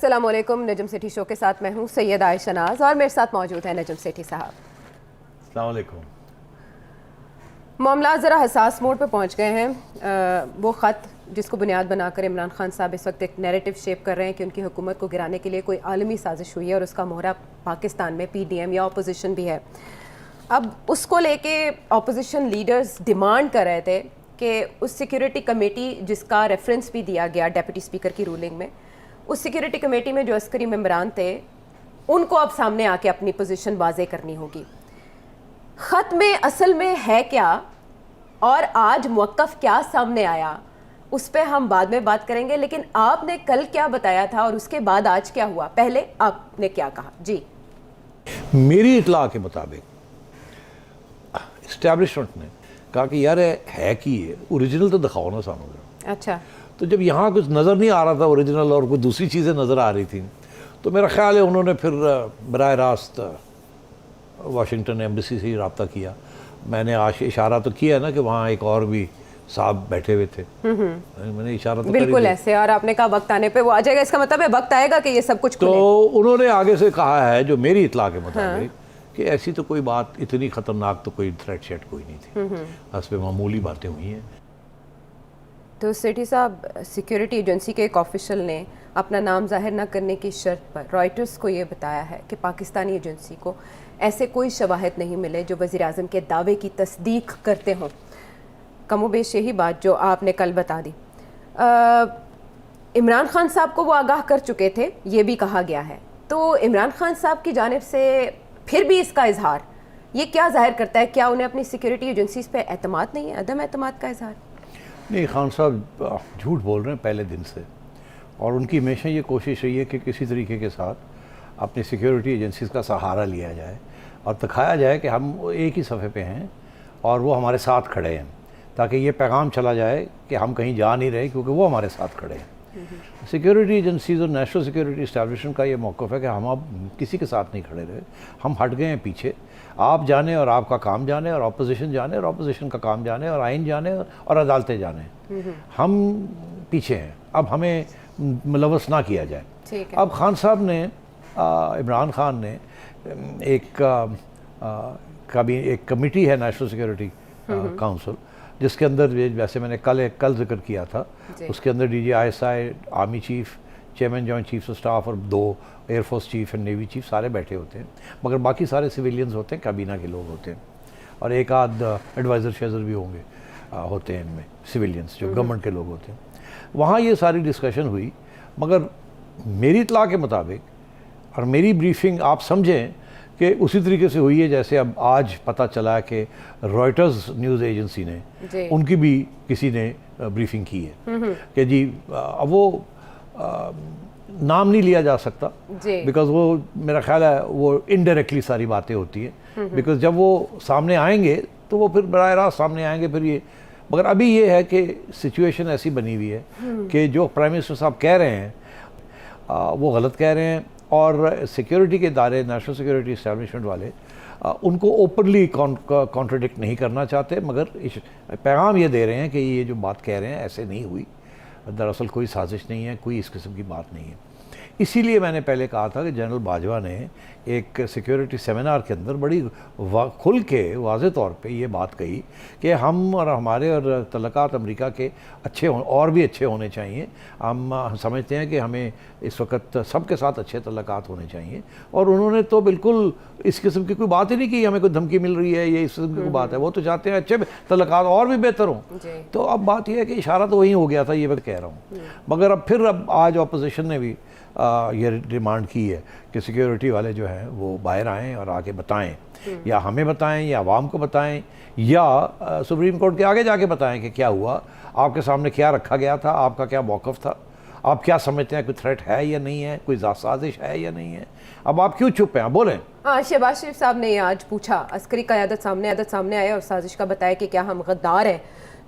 अस्सलाम वालेकुम। नजम सेठी शो के साथ मैं हूँ सैयद आयशा नाज और मेरे साथ मौजूद है नजम सेठी साहब। अस्सलाम वालेकुम। मामला ज़रा हसास मोड पे पहुँच गए हैं। वो ख़त जिसको बुनियाद बनाकर इमरान खान साहब इस वक्त एक नैरेटिव शेप कर रहे हैं कि उनकी हुकूमत को गिराने के लिए कोई आलमी साजिश हुई है और उसका मोहरा पाकिस्तान में PDM या अपोजिशन भी है। अब उसको लेके अपोजिशन लीडर्स डिमांड कर रहे थे कि उस सिक्योरिटी कमेटी जिसका रेफरेंस भी दिया गया डेप्यूटी स्पीकर की रूलिंग में, उस सिक्योरिटी कमेटी में जो अस्करी मेंबरान थे उनको अब सामने आके अपनी पोजीशन वाज़े करनी होगी। ख़त में असल में है क्या और आज मौक़िफ़ क्या सामने आया उस पर हम बाद में बात करेंगे, लेकिन आपने कल क्या बताया था और उसके बाद आज क्या हुआ, पहले आपने क्या कहा? जी, मेरी इतला के मुताबिक इस्टेब्लिशमेंट ने कहा कि यार है कि ये ओरिजिनल तो दिखाओ ना सामने। अच्छा, तो जब यहाँ कुछ नज़र नहीं आ रहा था ओरिजिनल और कुछ दूसरी चीज़ें नज़र आ रही थी तो मेरा ख्याल है उन्होंने फिर बराह रास्त वाशिंगटन एम्बेसी से ही रब्ता किया। मैंने आज इशारा तो किया ना कि वहाँ एक और भी साहब बैठे हुए थे, मैंने इशारा तो बिल्कुल ऐसे, और आपने कहा वक्त आने पे वो आ जाएगा, इसका मतलब है वक्त आएगा कि ये सब कुछ खुले। तो उन्होंने आगे से कहा है जो मेरी इतला के मुताबिक कि ऐसी तो कोई बात इतनी ख़तरनाक तो कोई थ्रेट शेट कोई नहीं थी, बस पे मामूली बातें हुई हैं। तो सेठी साहब, सिक्योरिटी एजेंसी के एक ऑफिशियल ने अपना नाम जाहिर न करने की शर्त पर रॉयटर्स को ये बताया है कि पाकिस्तानी एजेंसी को ऐसे कोई शवाहिद नहीं मिले जो वज़ीर-ए-आज़म के दावे की तस्दीक करते हों। कमोबेश यही बात जो आपने कल बता दी। इमरान खान साहब को वो आगाह कर चुके थे, ये भी कहा गया है। तो इमरान खान साहब की जानिब से फिर भी इसका इजहार, ये क्या जाहिर करता है? क्या उन्हें अपनी सिक्योरिटी एजेंसीज पे एतमाद नहीं है, अदम एतमाद का इजहार? नहीं, खान साहब झूठ बोल रहे हैं पहले दिन से, और उनकी हमेशा ये कोशिश रही है कि किसी तरीके के साथ अपनी सिक्योरिटी एजेंसीज का सहारा लिया जाए और दिखाया जाए कि हम एक ही सफ़े पे हैं और वो हमारे साथ खड़े हैं, ताकि ये पैगाम चला जाए कि हम कहीं जा नहीं रहे क्योंकि वो हमारे साथ खड़े हैं। सिक्योरिटी एजेंसीज और नेशनल सिक्योरिटी इस्टेब्लिशमेंट का ये मौक़िफ़ है कि हम अब किसी के साथ नहीं खड़े रहे, हम हट गए हैं पीछे। आप जाने और आपका काम जाने और अपोजिशन जाने और अपोजिशन का काम जाने और आइन जाने और अदालतें जाने, हम पीछे हैं। अब हमें मुलव्वस ना किया जाए। अब खान साहब ने, इमरान खान ने एक कमेटी है नेशनल सिक्योरिटी काउंसिल, जिसके अंदर वैसे मैंने कल जिक्र किया था, उसके अंदर DGI, army chief, chairman joint chiefs of staff और 2 air force cheap and navy chief सारे बैठे होते हैं, मगर बाकी सारे सिविलियंस होते हैं, काबीना के लोग होते हैं और एक आध एडवाइज़र शेजर भी होंगे, होते हैं इनमें सिविलियंस जो गवर्नमेंट के लोग होते हैं। वहाँ ये सारी डिस्कशन हुई, मगर मेरी इतला के मुताबिक और मेरी ब्रीफिंग आप समझें कि उसी तरीके से हुई है जैसे अब आज पता चला कि रॉयटर्स न्यूज़ एजेंसी ने, उनकी भी किसी ने ब्रीफिंग की है कि जी अब वो नाम नहीं लिया जा सकता बिकॉज वो मेरा ख्याल है वो इनडायरेक्टली सारी बातें होती हैं, बिकॉज जब वो सामने आएंगे तो वो फिर बराह रास्त सामने आएंगे फिर ये। मगर अभी ये है कि सिचुएशन ऐसी बनी हुई है कि जो प्राइम मिनिस्टर साहब कह रहे हैं वो गलत कह रहे हैं, और सिक्योरिटी के इदारे, नेशनल सिक्योरिटी इस्टेब्लिशमेंट वाले उनको ओपनली कॉन्ट्रडिक्ट नहीं करना चाहते, मगर पैगाम ये दे रहे हैं कि ये जो बात कह रहे हैं ऐसे नहीं हुई, दरअसल कोई साजिश नहीं है, कोई इस किस्म की बात नहीं है। इसीलिए मैंने पहले कहा था कि जनरल बाजवा ने एक सिक्योरिटी सेमिनार के अंदर बड़ी खुल के वाज़े तौर पे ये बात कही कि हम और हमारे और तल्लुकात अमेरिका के अच्छे और भी अच्छे होने चाहिए। हम समझते हैं कि हमें इस वक्त सबके साथ अच्छे तल्लुकात होने चाहिए, और उन्होंने तो बिल्कुल इस किस्म की कोई बात ही नहीं की हमें कोई धमकी मिल रही है, ये इस किस्म की कोई बात है। वो तो चाहते हैं अच्छे तल्लुकात और भी बेहतर हों। तो अब बात यह है कि इशारा तो वही हो गया था, ये मैं कह रहा हूँ। मगर अब आज अपोजिशन ने भी ये डिमांड की है कि सिक्योरिटी वाले जो हैं वो बाहर आएँ और आके बताएं, या हमें बताएं या आवाम को बताएं या सुप्रीम कोर्ट के आगे जाके बताएं कि क्या हुआ, आपके सामने क्या रखा गया था, आपका क्या मौक़िफ़ था, आप क्या समझते हैं, कोई थ्रेट है या नहीं है, कोई साजिश है या नहीं है। अब आप क्यों चुप हैं, आप बोलें। हाँ, शहबाज शरीफ साहब ने आज पूछा, अस्करी क़यादत सामने आए और साजिश का बताया कि क्या हम गद्दार हैं,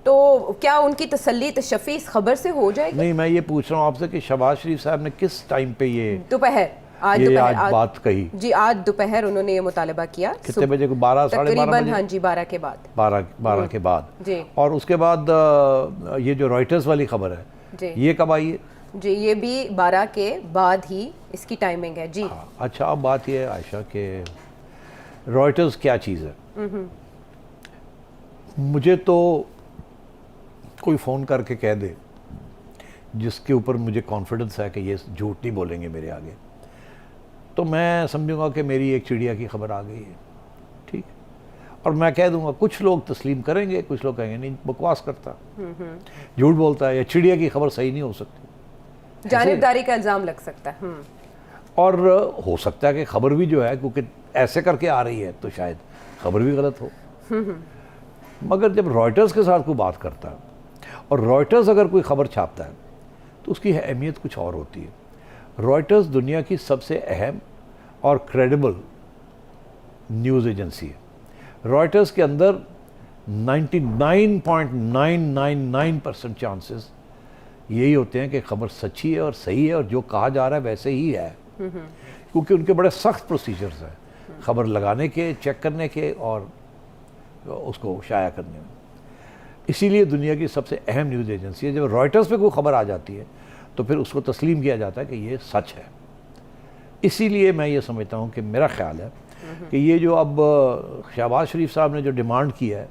तो क्या उनकी तसल्ली तशफ़ी इस खबर से हो जाएगी? नहीं, मैं ये पूछ रहा हूँ आपसे कि शहबाज शरीफ साहब ने किस टाइम पे ये दोपहर आज बात कही? जी, आज दोपहर उन्होंने ये मुतालबा किया। कितने बजे को? 12 साढ़े 12 बजे? हाँ जी, 12 के बाद। 12 के बाद जी। और उसके बाद ये जो रॉयटर्स वाली खबर है ये कब आई है? जी, ये भी 12 के बाद ही इसकी टाइमिंग है जी। हाँ, अच्छा अब बात ये है आयशा कि रॉयटर्स क्या चीज़ है। मुझे तो कोई फ़ोन करके कह दे जिसके ऊपर मुझे कॉन्फिडेंस है कि ये झूठ नहीं बोलेंगे मेरे आगे, तो मैं समझूंगा कि मेरी एक चिड़िया की खबर आ गई है, ठीक। और मैं कह दूंगा, कुछ लोग तस्लीम करेंगे, कुछ लोग कहेंगे नहीं बकवास करता, झूठ बोलता है, या चिड़िया की खबर सही नहीं हो सकती, जानिबदारी का इल्ज़ाम लग सकता है। और हो सकता है कि खबर भी जो है क्योंकि ऐसे करके आ रही है तो शायद खबर भी गलत हो। मगर जब रॉयटर्स के साथ कोई बात करता है और रॉयटर्स अगर कोई खबर छापता है तो उसकी अहमियत कुछ और होती है। रॉयटर्स दुनिया की सबसे अहम और क्रेडिबल न्यूज़ एजेंसी है। रॉयटर्स के अंदर 99.999% चांसेस यही होते हैं कि खबर सच्ची है और सही है और जो कहा जा रहा है वैसे ही है, क्योंकि उनके बड़े सख्त प्रोसीजर्स हैं खबर लगाने के, चेक करने के और उसको शाया करने में। इसीलिए दुनिया की सबसे अहम न्यूज़ एजेंसी है। जब रॉयटर्स पे कोई खबर आ जाती है तो फिर उसको तस्लीम किया जाता है कि ये सच है। इसीलिए मैं ये समझता हूँ कि मेरा ख्याल है कि ये जो अब शहबाज शरीफ साहब ने जो डिमांड किया है,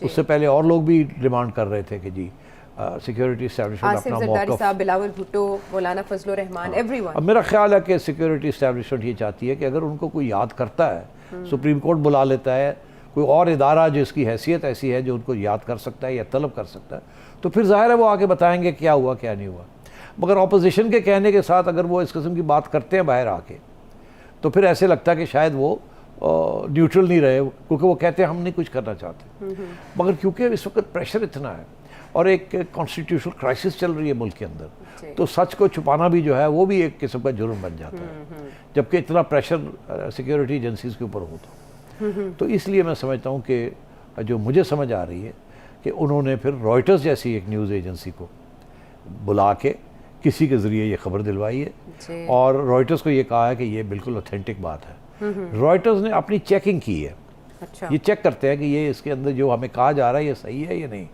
उससे पहले और लोग भी डिमांड कर रहे थे कि जी सिक्योरिटी एस्टैब्लिशमेंट अपना मौक़िफ़, बिलावल भुट्टो, मौलाना फजलुर रहमान, एवरीवन। अब मेरा ख्याल है कि सिक्योरिटी एस्टैब्लिशमेंट ये चाहती है कि अगर उनको कोई याद करता है, सुप्रीम कोर्ट बुला लेता है, कोई और इदारा जिसकी हैसियत ऐसी है जो उनको याद कर सकता है या तलब कर सकता है, तो फिर ज़ाहिर है वो आके बताएंगे क्या हुआ क्या नहीं हुआ। मगर ऑपोजिशन के कहने के साथ अगर वो इस किस्म की बात करते हैं बाहर आके, तो फिर ऐसे लगता है कि शायद वो न्यूट्रल नहीं रहे, क्योंकि वो कहते हैं हम नहीं कुछ करना चाहते। मगर क्योंकि इस वक्त प्रेशर इतना है और एक कॉन्स्टिट्यूशनल क्राइसिस चल रही है मुल्क के अंदर, तो सच को छुपाना भी जो है वो भी एक किस्म का जुर्म बन जाता है, जबकि इतना प्रेशर सिक्योरिटी एजेंसीज के ऊपर होता। तो इसलिए मैं समझता हूँ कि जो मुझे समझ आ रही है कि उन्होंने फिर रॉयटर्स जैसी एक न्यूज़ एजेंसी को बुला के किसी के ज़रिए ये खबर दिलवाई है और रॉयटर्स को ये कहा है कि ये बिल्कुल ऑथेंटिक बात है। रॉयटर्स ने अपनी चेकिंग की है। अच्छा। ये चेक करते हैं कि ये इसके अंदर जो हमें कहा जा रहा है ये सही है या नहीं।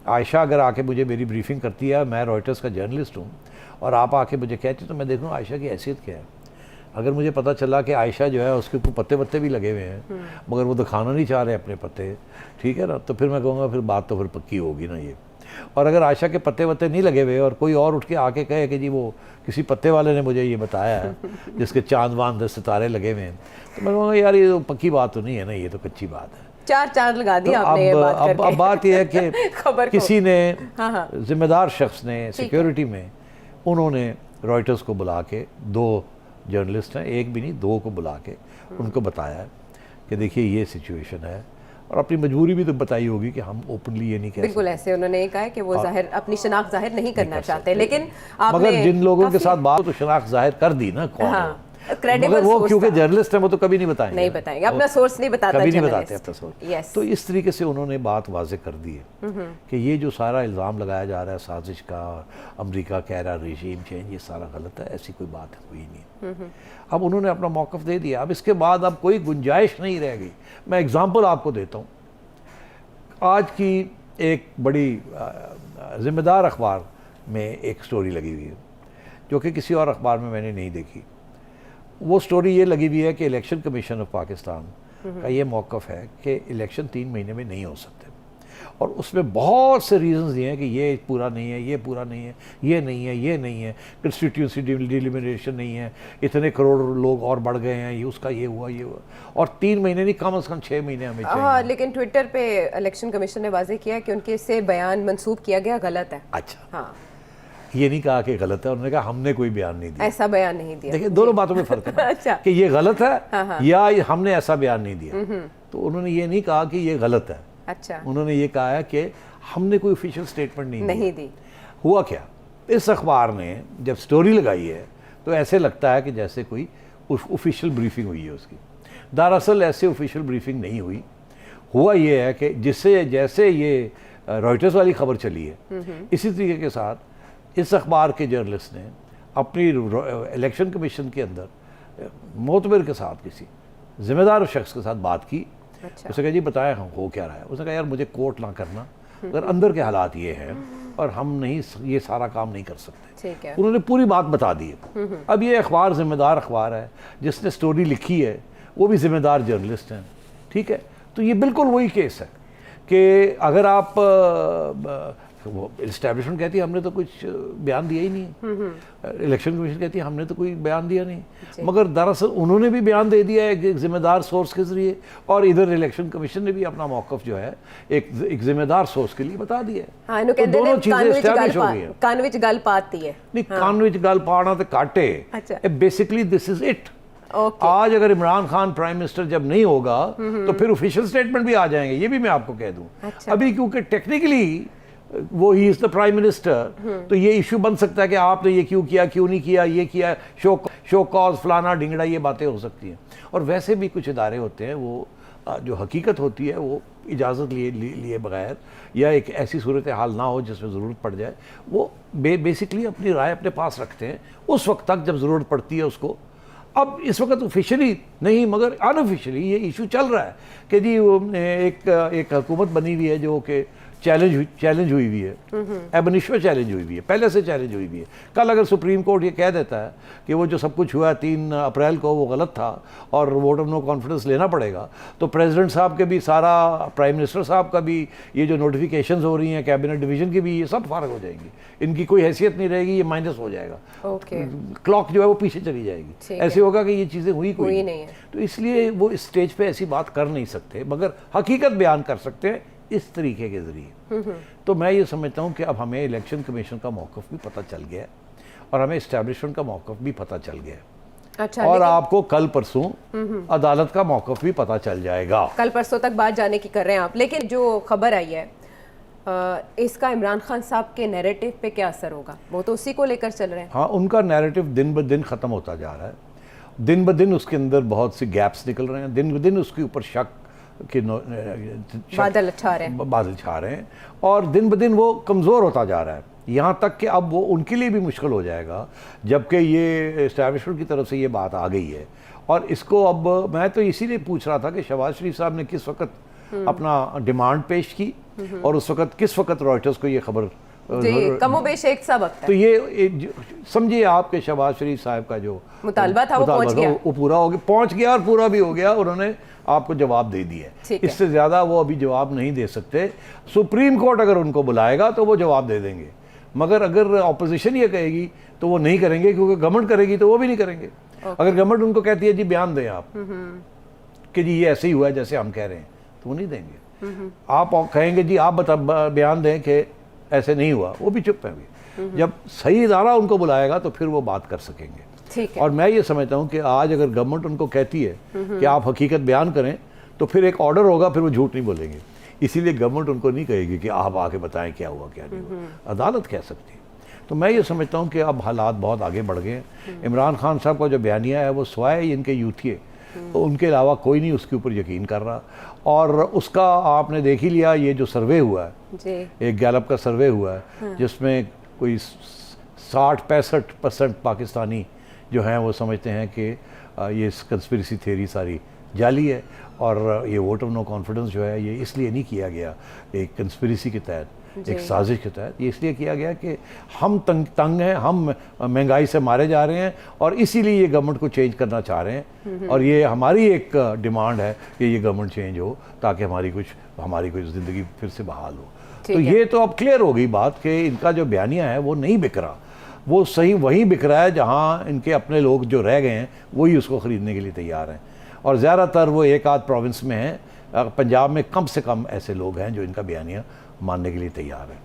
आयशा अगर आके मुझे मेरी ब्रीफिंग करती है, मैं रॉयटर्स का जर्नलिस्ट हूँ, और आप आके मुझे कहती तो मैं देखूँ आयशा की हैसियत क्या है। अगर मुझे पता चला कि आयशा जो है उसके ऊपर पत्ते वत्ते भी लगे हुए हैं मगर वो दिखाना नहीं चाह रहे अपने पत्ते, ठीक है ना, तो फिर मैं कहूँगा फिर बात तो फिर पक्की होगी ना ये। और अगर आयशा के पत्ते वत्ते नहीं लगे हुए और कोई और उठ के आके कहे कि जी वो किसी पत्ते वाले ने मुझे ये बताया है जिसके चांद वांद सितारे लगे हुए हैं, तो मैं कहूँगा यार ये तो पक्की बात तो नहीं है ना, ये तो कच्ची बात है। चार चांद लगा दिया तो आपने ये बात करके। अब बात यह है कि किसी ने हाँ। जिम्मेदार शख्स ने सिक्योरिटी में उन्होंने रॉयटर्स को बुला के, दो जर्नलिस्ट हैं, एक भी नहीं दो को बुला के उनको बताया है कि देखिए ये सिचुएशन है, और अपनी मजबूरी भी तो बताई होगी कि हम ओपनली ये नहीं कह बिल्कुल सकते। ऐसे उन्होंने कहा है कि वो जाहिर अपनी शनाख्त जाहिर नहीं करना चाहते, लेकिन मगर जिन लोगों के साथ बात तो शनाख्त जाहिर कर दी ना कौन है, मगर वो क्योंकि जर्नलिस्ट है वो तो कभी नहीं बताएंगे, नहीं बताएंगे, अपना सोर्स नहीं बताता, कभी नहीं बताते अपना सोर्स। तो इस तरीके से उन्होंने बात वाजे कर दी है कि ये जो सारा इल्ज़ाम लगाया जा रहा है साजिश का, अमेरिका कह रहा रिजीम चेंज, ये सारा गलत है, ऐसी कोई बात हुई नहीं। अब उन्होंने अपना मौक़िफ़ दे दिया। अब इसके बाद अब कोई गुंजाइश नहीं रह गई। मैं एग्ज़ाम्पल आपको देता हूँ। आज की एक बड़ी ज़िम्मेदार अखबार में एक स्टोरी लगी हुई है जो कि किसी और अखबार में मैंने नहीं देखी। वो स्टोरी ये लगी हुई है कि इलेक्शन कमीशन ऑफ पाकिस्तान का ये मौक़िफ़ है कि इलेक्शन 3 महीने में नहीं हो सकते, और उसमें बहुत से रीज़न्स दिए हैं कि ये पूरा नहीं है, ये पूरा नहीं है, ये नहीं है, ये नहीं है, कंस्टिट्यूंसी डिलिमिनेशन नहीं है, इतने करोड़ लोग और बढ़ गए हैं, ये उसका ये हुआ, और 3 महीने नहीं कम से कम 6 महीने हमें चाहिए। हाँ, लेकिन ट्विटर पे इलेक्शन कमीशन ने वाज़ेह किया कि उनके से बयान मंसूब किया गया गलत है। अच्छा, हाँ, ये नहीं कहा कि गलत है, उन्होंने कहा हमने कोई बयान नहीं दिया, ऐसा बयान नहीं दिया। देखिए दोनों बातों में फ़र्क है ना। अच्छा। कि ये गलत है हाँ। या हमने ऐसा बयान नहीं दिया। तो उन्होंने ये नहीं कहा कि ये गलत है, अच्छा, उन्होंने ये कहा है कि हमने कोई ऑफिशियल स्टेटमेंट नहीं दी। हुआ क्या, इस अखबार ने जब स्टोरी लगाई है तो ऐसे लगता है कि जैसे कोई ऑफिशियल ब्रीफिंग हुई है उसकी। दरअसल ऐसे ऑफिशियल ब्रीफिंग नहीं हुई। हुआ ये है कि जिससे जैसे ये रॉयटर्स वाली खबर चली है, इसी तरीके के साथ इस अखबार के जर्नलिस्ट ने अपनी इलेक्शन कमीशन के अंदर मोतबर के साथ, किसी ज़िम्मेदार शख्स के साथ बात की। अच्छा। उसने कहा जी बताएं हो क्या रहा है। उसने कहा यार मुझे कोर्ट ना करना, अगर अंदर के हालात ये हैं और हम नहीं ये सारा काम नहीं कर सकते। ठीक है। उन्होंने पूरी बात बता दी है। अब ये अखबार जिम्मेदार अखबार है, जिसने स्टोरी लिखी है वो भी जिम्मेदार जर्नलिस्ट हैं, ठीक है। तो ये बिल्कुल वही केस है कि अगर आप इस्टेब्लिशमेंट कहती है हमने तो कुछ बयान दिया ही नहीं, इलेक्शन कमीशन कहती है हमने तो कोई बयान दिया नहीं, मगर दरअसल उन्होंने भी बयान दे दिया है एक जिम्मेदार सोर्स के जरिए, और इधर इलेक्शन कमीशन ने भी अपना मौकफ जो है एक जिम्मेदार सोर्स के लिए बता दिया है। हाँ, तो दोनों चीजें एस्टैब्लिश हो गई है। कान विच गल पाती है नहीं, कान विच गल पाना तो काटे, बेसिकली दिस इज इट। आज अगर इमरान खान प्राइम मिनिस्टर जब नहीं होगा तो फिर ऑफिशियल स्टेटमेंट भी आ जाएंगे, ये भी मैं आपको कह दूं। अभी क्योंकि टेक्निकली वो he is the prime minister, तो ये इशू बन सकता है कि आपने ये क्यों किया, क्यों नहीं किया, ये किया, शो कॉज फलाना ढिंगड़ा, ये बातें हो सकती हैं। और वैसे भी कुछ इदारे होते हैं वो जो हकीकत होती है वो इजाज़त लिए बगैर या एक ऐसी सूरत हाल ना हो जिसमें ज़रूरत पड़ जाए, वो बेसिकली अपनी राय अपने पास रखते हैं उस वक्त तक जब ज़रूरत पड़ती है उसको। अब इस वक्त ऑफिशियली नहीं मगर अनऑफिशियली ये इशू चल रहा है कि जी एक हुकूमत बनी हुई है जो कि चैलेंज हुई है, एबनिशो चैलेंज हुई है, पहले से चैलेंज हुई है। कल अगर सुप्रीम कोर्ट ये कह देता है कि वो जो सब कुछ हुआ 3 अप्रैल को वो गलत था और वोट ऑफ नो कॉन्फिडेंस लेना पड़ेगा, तो प्रेसिडेंट साहब के भी सारा, प्राइम मिनिस्टर साहब का भी, ये जो नोटिफिकेशंस हो रही हैं कैबिनेट डिवीजन की भी, ये सब फारग हो जाएंगी, इनकी कोई हैसियत नहीं रहेगी, ये माइनस हो जाएगा। क्लॉक जो है वो पीछे चली जाएगी। ऐसे होगा कि ये चीज़ें हुई कोई नहीं है। तो इसलिए वो इस स्टेज पे ऐसी बात कर नहीं सकते, मगर हकीकत बयान कर सकते हैं इस तरीके के जरिए। तो मैं ये समझता हूँ कि अब हमें इलेक्शन कमीशन का मौक़िफ़ भी पता चल गया है और हमें इस्टेब्लिशमेंट का मौक़िफ़ भी पता चल गया है। अच्छा, और आपको कल परसों अदालत का मौक़िफ़ भी पता चल जाएगा। कल परसों तक बात जाने की कर रहे हैं आप, लेकिन जो खबर आई है इसका इमरान खान साहब के नैरेटिव पे क्या असर होगा? वो तो उसी को लेकर चल रहे हैं। हाँ, उनका नैरेटिव दिन ब दिन ख़त्म होता जा रहा है, दिन ब दिन उसके अंदर बहुत सी गैप्स निकल रहे हैं, दिन ब दिन उसके ऊपर शक कि बादल छा रहे हैं और दिन ब दिन वो कमज़ोर होता जा रहा है, यहाँ तक कि अब वो उनके लिए भी मुश्किल हो जाएगा, जबकि ये इस्टेब्लिशमेंट की तरफ से ये बात आ गई है। और इसको अब मैं तो इसीलिए पूछ रहा था कि शहबाज शरीफ साहब ने किस वक्त अपना डिमांड पेश की और उस वक्त किस वक्त रॉयटर्स को ये खबर कमोबेश एक सा वक्त है। तो ये समझिए आपके शहबाज शरीफ साहब का जो मुतालबा था वो पहुंच गया, वो पूरा हो गया, पहुंच गया और पूरा भी हो गया, उन्होंने आपको जवाब दे दिया। इससे ज़्यादा वो अभी जवाब नहीं दे सकते। सुप्रीम कोर्ट अगर उनको बुलाएगा तो वो जवाब दे देंगे, मगर अगर ऑपोजिशन ये कहेगी तो वो नहीं करेंगे, क्योंकि गवर्नमेंट करेगी तो वो भी नहीं करेंगे। अगर गवर्नमेंट उनको कहती है जी बयान दें आप कि जी ये ऐसे ही हुआ है जैसे हम कह रहे हैं, तो वो नहीं देंगे। आप कहेंगे जी आप बयान दें कि ऐसे नहीं हुआ, वो भी चुप है। जब सही इदारा उनको बुलाएगा तो फिर वो बात कर सकेंगे। और मैं ये समझता हूँ कि आज अगर गवर्नमेंट उनको कहती है कि आप हकीकत बयान करें, तो फिर एक ऑर्डर होगा, फिर वो झूठ नहीं बोलेंगे। इसीलिए गवर्नमेंट उनको नहीं कहेगी कि आप आके बताएं क्या हुआ क्या नहीं हुआ, अदालत कह सकती है। तो मैं ये समझता हूँ कि अब हालात बहुत आगे बढ़ गए हैं। इमरान खान साहब का जो बयानिया है वो स्वाय इनके यूथिए, तो उनके अलावा कोई नहीं उसके ऊपर यकीन कर रहा। और उसका आपने देख ही लिया, ये जो सर्वे हुआ है, एक गैलप का सर्वे हुआ है जिसमें कोई 60-65% पाकिस्तानी जो हैं वो समझते हैं कि ये कंस्पिरेसी थ्योरी सारी जाली है और ये वोट ऑफ नो कॉन्फिडेंस जो है ये इसलिए नहीं किया गया एक कंस्पिरेसी के तहत, एक साजिश के तहत। ये इसलिए किया गया कि हम तंग हैं, हम महंगाई से मारे जा रहे हैं और इसीलिए ये गवर्नमेंट को चेंज करना चाह रहे हैं और ये हमारी एक डिमांड है कि ये गवर्नमेंट चेंज हो ताकि हमारी कुछ ज़िंदगी फिर से बहाल हो। तो ये तो अब क्लियर हो गई बात कि इनका जो बयानिया है वो नहीं बिक रहा, वो सही वहीं बिक रहा है जहाँ इनके अपने लोग जो रह गए हैं वही उसको ख़रीदने के लिए तैयार हैं। और ज़्यादातर वो एक आध प्रोविंस में हैं, पंजाब में कम से कम ऐसे लोग हैं जो इनका बयानिया मानने के लिए तैयार हैं।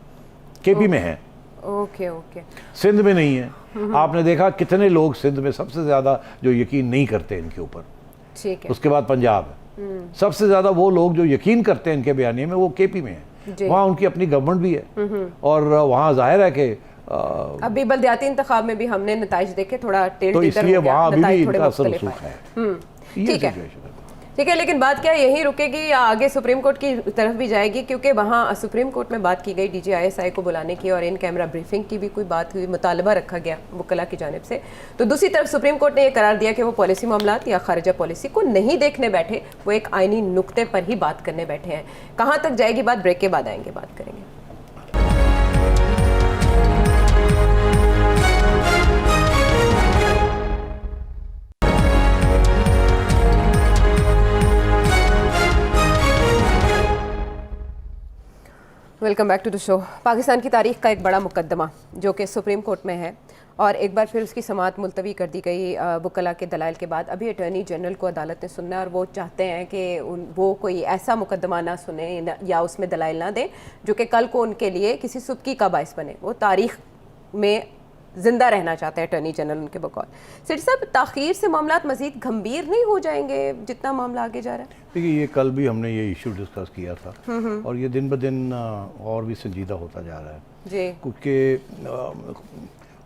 केपी में हैं, ओके सिंध में नहीं है। आपने देखा कितने लोग सिंध में सबसे ज़्यादा जो यकीन नहीं करते इनके ऊपर, ठीक है। उसके बाद पंजाब है, सबसे ज़्यादा वो लोग जो यकीन करते हैं इनके बयानिए में वो केपी में है। वहाँ उनकी अपनी गवर्नमेंट भी है और वहाँ जाहिर है कि अभी बलदियाती इंतखाब में भी हमने नताइज देखे, थोड़ा तो इसलिए वहाँ अभी भी इनका असर रसूख है। ठीक है, लेकिन बात क्या यही रुकेगी या आगे सुप्रीम कोर्ट की तरफ भी जाएगी? क्योंकि वहाँ सुप्रीम कोर्ट में बात की गई DGISI को बुलाने की और इन कैमरा ब्रीफिंग की भी कोई बात हुई, मुतालबा रखा गया वकला की जानिब से। तो दूसरी तरफ सुप्रीम कोर्ट ने यह करार दिया कि वो पॉलिसी मामलात या खारिजा पॉलिसी को नहीं देखने बैठे, वो एक आइनी नुक्ते पर ही बात करने बैठे हैं। कहाँ तक जाएगी बात, ब्रेक के बाद आएंगे, बात करेंगे। Welcome back to the show. Pakistan की तारीख का एक बड़ा मुकदमा जो कि सुप्रीम कोर्ट में है और एक बार फिर उसकी समाअत मुलतवी कर दी गई वकला के दलाइल के बाद। अभी अटॉर्नी जनरल को अदालत ने सुनना है और वो चाहते हैं कि वो कोई ऐसा मुकदमा ना सुने या उसमें दलाइल ना दें जो कि कल को उनके लिए किसी सुबकी का बायस बने। वो तारीख में ज़िंदा रहना चाहते हैं अटॉर्नी जनरल उनके बकौल। सिटी साहब, ताख़ीर से मामला मज़ीद गंभीर नहीं हो जाएंगे जितना मामला आगे जा रहा है? देखिए, ये कल भी हमने ये इशू डिस्कस किया था और ये दिन ब दिन और भी संजीदा होता जा रहा है जी, क्योंकि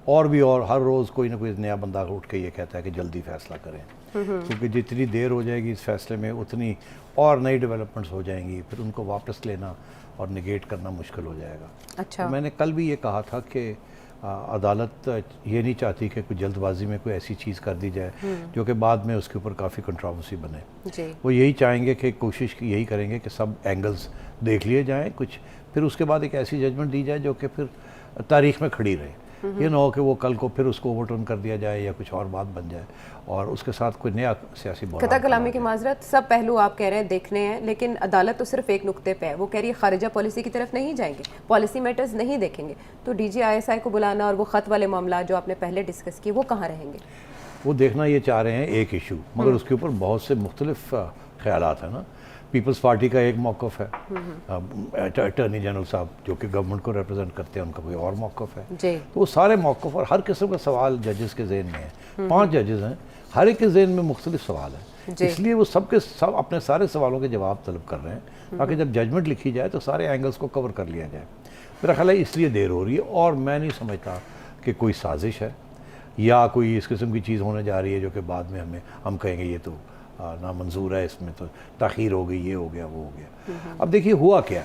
और हर रोज़ कोई ना कोई नया बंदा उठ के ये कहता है कि जल्दी फैसला करें, क्योंकि जितनी देर हो जाएगी इस फैसले में उतनी और नई डेवलपमेंट्स हो जाएंगी, फिर उनको वापस लेना और निगेट करना मुश्किल हो जाएगा। अच्छा। तो मैंने कल भी ये कहा था कि अदालत ये नहीं चाहती कि कोई जल्दबाजी में कोई ऐसी चीज़ कर दी जाए जो कि बाद में उसके ऊपर काफ़ी कंट्रोवर्सी बने। जी। वो यही चाहेंगे कि कोशिश यही करेंगे कि सब एंगल्स देख लिए जाएं कुछ, फिर उसके बाद एक ऐसी जजमेंट दी जाए जो कि फिर तारीख में खड़ी रहे। ये ना हो कि वो कल को फिर उसको ओवरटर्न कर दिया जाए या कुछ और बात बन जाए और उसके साथ कोई नया सियासी खता कलामी की माजरत। सब पहलू आप कह रहे हैं देखने हैं, लेकिन अदालत तो सिर्फ एक नुक्ते पे है। वो कह रही है खारिजा पॉलिसी की तरफ नहीं जाएंगे, पॉलिसी मैटर्स नहीं देखेंगे। तो DGISI को बुलाना और वो ख़त वाले मामला जो आपने पहले डिस्कस किए वो कहाँ रहेंगे? वो देखना ये चाह रहे हैं एक इशू, मगर उसके ऊपर बहुत से मुख्तलिफ ख्यालात हैं ना। पीपल्स पार्टी का एक मौक़िफ़ है, अटॉर्नी जनरल साहब जो कि गवर्नमेंट को रिप्रेजेंट करते हैं उनका कोई और मौक़िफ़ है। जी। तो वो सारे मौक़िफ़ और हर किस्म का सवाल जजेस के ज़हन में है। 5 जजेस हैं, हर एक के ज़हन में मुख्तलिफ सवाल है, इसलिए वो सब अपने सारे सवालों के जवाब तलब कर रहे हैं ताकि जब जजमेंट लिखी जाए तो सारे एंगल्स को कवर कर लिया जाए। मेरा ख्याल है इसलिए देर हो रही है और मैं नहीं समझता कि कोई साजिश है या कोई इस किस्म की चीज़ होने जा रही है जो कि बाद में हम कहेंगे ये तो नामंजूर है, इसमें तो ताख़ीर हो गई, ये हो गया, वो हो गया। अब देखिए हुआ क्या,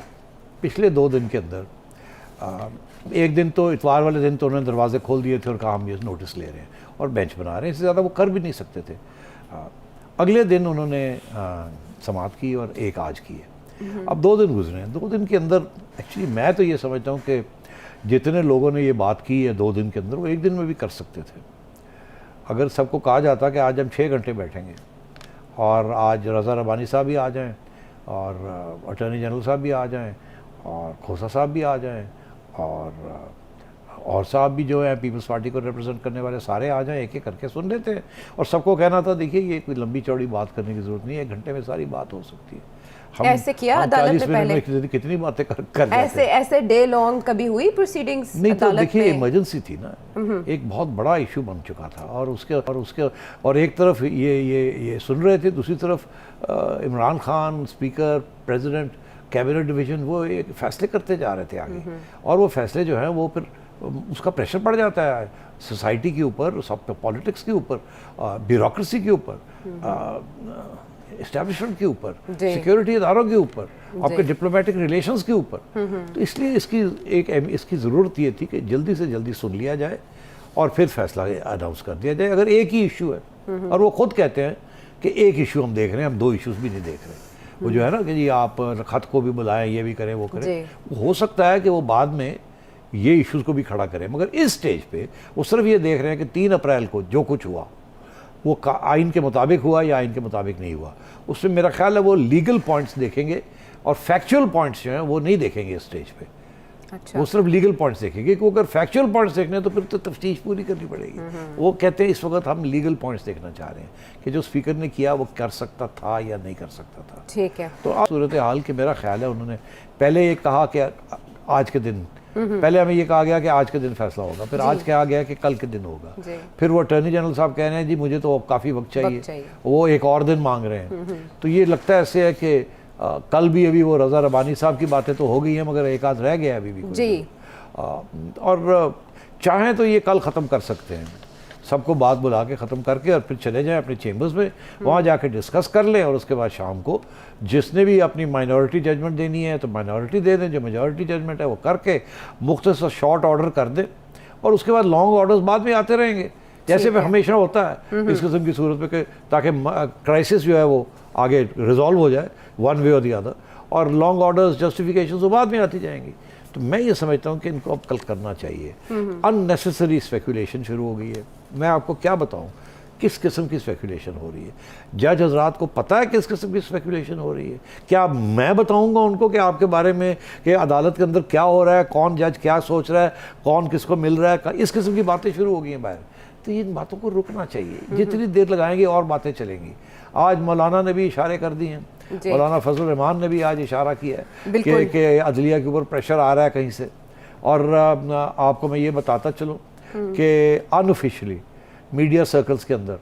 पिछले 2 दिन के अंदर एक दिन तो इतवार वाले दिन तो उन्होंने दरवाजे खोल दिए थे और कहा हम ये नोटिस ले रहे हैं और बेंच बना रहे हैं, इससे ज़्यादा वो कर भी नहीं सकते थे। अगले दिन उन्होंने समाअत की और एक आज की है। अब 2 दिन गुजरे हैं, 2 दिन के अंदर एक्चुअली मैं तो ये समझता हूँ कि जितने लोगों ने ये बात की है 2 दिन के अंदर वो 1 दिन में भी कर सकते थे। अगर सबको कहा जाता कि आज हम 6 घंटे बैठेंगे और आज रज़ा रबानी साहब भी आ जाएं और अटॉर्नी जनरल साहब भी आ जाएं और खोसा साहब भी आ जाएं और साहब भी जो है पीपल्स पार्टी को रिप्रेजेंट करने वाले सारे आ जाएं, एक एक करके सुन लेते हैं और सबको कहना था देखिए ये कोई लंबी चौड़ी बात करने की ज़रूरत नहीं है, 1 घंटे में सारी बात हो सकती है। ऐसे किया अदालत ने पहले कितनी बातें कर ऐसे डे लॉन्ग कभी हुई प्रोसीडिंग्स नहीं, तो देखिए इमरजेंसी थी ना, एक बहुत बड़ा इशू बन चुका था और एक तरफ ये सुन रहे थे, दूसरी तरफ Imran Khan speaker, president, cabinet division वो एक फैसले करते जा रहे थे आगे और वो फैसले जो हैं वो फिर उसका प्रेशर पड़ जाता है सोसाइटी के ऊपर, सब पॉलिटिक्स के ऊपर, ब्यूरोक्रेसी के ऊपर, इस्टेब्लिशमेंट के ऊपर, सिक्योरिटी इदारों के ऊपर, आपके डिप्लोमेटिक रिलेशंस के ऊपर। तो इसलिए इसकी ज़रूरत ये थी कि जल्दी से जल्दी सुन लिया जाए और फिर फैसला अनाउंस कर दिया जाए। अगर एक ही इशू है और वो खुद कहते हैं कि एक इशू हम देख रहे हैं, हम 2 इशूज़ भी नहीं देख रहे, वो जो है ना कि जी आप ख़त को भी बुलाएं, ये भी करें, वो करें, हो सकता है कि वो बाद में ये इशूज़ को भी खड़ा करें, मगर इस स्टेज पे वो सिर्फ ये देख रहे हैं कि 3 अप्रैल को जो कुछ हुआ वो आइन के मुताबिक हुआ या आइन के मुताबिक नहीं हुआ। उसमें मेरा ख्याल है वो लीगल पॉइंट्स देखेंगे और फैक्चुअल पॉइंट्स जो हैं वो नहीं देखेंगे इस स्टेज पे। अच्छा। वो सिर्फ लीगल पॉइंट्स देखेंगे, क्योंकि अगर फैक्चुअल पॉइंट्स देखने तो फिर तो तफ्तीश पूरी करनी पड़ेगी। वो कहते हैं इस वक्त हम लीगल पॉइंट्स देखना चाह रहे हैं कि जो स्पीकर ने किया वो कर सकता था या नहीं कर सकता था। ठीक है। तो आप सूरत हाल के मेरा ख्याल है उन्होंने पहले ये कहा कि आज के दिन, पहले हमें ये कहा गया कि आज के दिन फैसला होगा, फिर आज कहा गया कि कल के दिन होगा, फिर वो अटॉर्नी जनरल साहब कह रहे हैं जी मुझे तो काफ़ी वक्त चाहिए, वो एक और दिन मांग रहे हैं। तो ये लगता है ऐसे है कि कल भी अभी वो रज़ा रबानी साहब की बातें तो हो गई हैं मगर एक आध रह गया अभी भी जी। और चाहें तो ये कल ख़त्म कर सकते हैं, सबको बात बुला के ख़त्म करके और फिर चले जाएं अपने चेम्बर्स में, वहाँ जाके डिस्कस कर लें और उसके बाद शाम को जिसने भी अपनी माइनॉरिटी जजमेंट देनी है तो माइनॉरिटी दे दें, जो मेजॉरिटी जजमेंट है वो करके मुख्तसर शॉर्ट ऑर्डर कर दें और उसके बाद लॉन्ग ऑर्डर्स बाद में आते रहेंगे जैसे भी हमेशा होता है इस किस्म की सूरत में, ताकि क्राइसिस जो है वो आगे रिजॉल्व हो जाए वन वे और दी अदर, और लॉन्ग ऑर्डर्स जस्टिफिकेशन वो बाद में आती जाएंगी। तो मैं ये समझता हूँ कि इनको अब कल करना चाहिए। अननेसेसरी स्पेकुलेशन शुरू हो गई है। मैं आपको क्या बताऊँ किस किस्म की स्पेकुलेशन हो रही है। जज हजरात को पता है किस किस्म की स्पेकुलेशन हो रही है। क्या मैं बताऊंगा उनको कि आपके बारे में कि अदालत के अंदर क्या हो रहा है, कौन जज क्या सोच रहा है, कौन किसको मिल रहा है, इस किस्म की बातें शुरू हो गई हैं बाहर। तो इन बातों को रुकना चाहिए, जितनी देर लगाएंगे और बातें चलेंगी। आज मौलाना ने भी इशारे कर दिए हैं, मौलाना फजल रहमान ने भी आज इशारा किया है कि अदलिया के ऊपर प्रेशर आ रहा है कहीं से। और आपको मैं ये बताता चलूँ कि अनऑफिशियली मीडिया सर्कल्स के अंदर